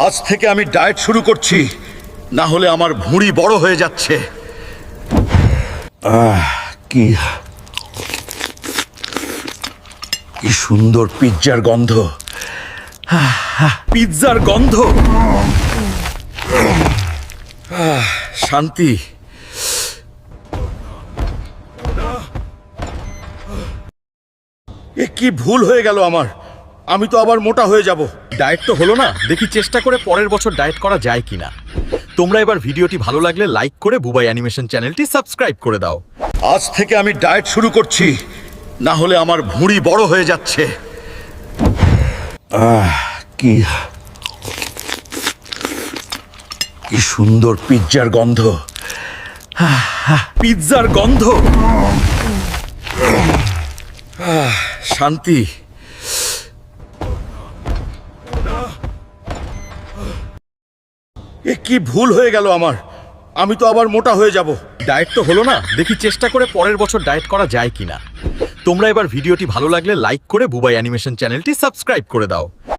আজ থেকে আমি ডায়েট শুরু করছি, না হলে আমার ভুঁড়ি বড় হয়ে যাচ্ছে। কি কি সুন্দর পিৎজার গন্ধ, পিৎজার গন্ধ। শান্তি। এ কি ভুল হয়ে গেল আমার, আমি তো আবার মোটা হয়ে যাব। ডায়েট তো হলো না, দেখি চেষ্টা করে পরের বছর ডায়েট করা যায় কিনা। তোমরা এবার ভিডিওটি ভালো লাগলে লাইক করে বুবাই অ্যানিমেশন চ্যানেলটি সাবস্ক্রাইব করে দাও। আজ থেকে আমি ডায়েট শুরু করছি, না হলে আমার ভুঁড়ি বড় হয়ে যাচ্ছে। কি কি সুন্দর পিৎজার গন্ধ, পিৎজার গন্ধ। শান্তি। এ কি ভুল হয়ে গেল আমার, আমি তো আবার মোটা হয়ে যাব। ডায়েট তো হলো না, দেখি চেষ্টা করে পরের বছর ডায়েট করা যায় কিনা। তোমরা এবার ভিডিওটি ভালো লাগলে লাইক করে বুবাই অ্যানিমেশন চ্যানেলটি সাবস্ক্রাইব করে দাও।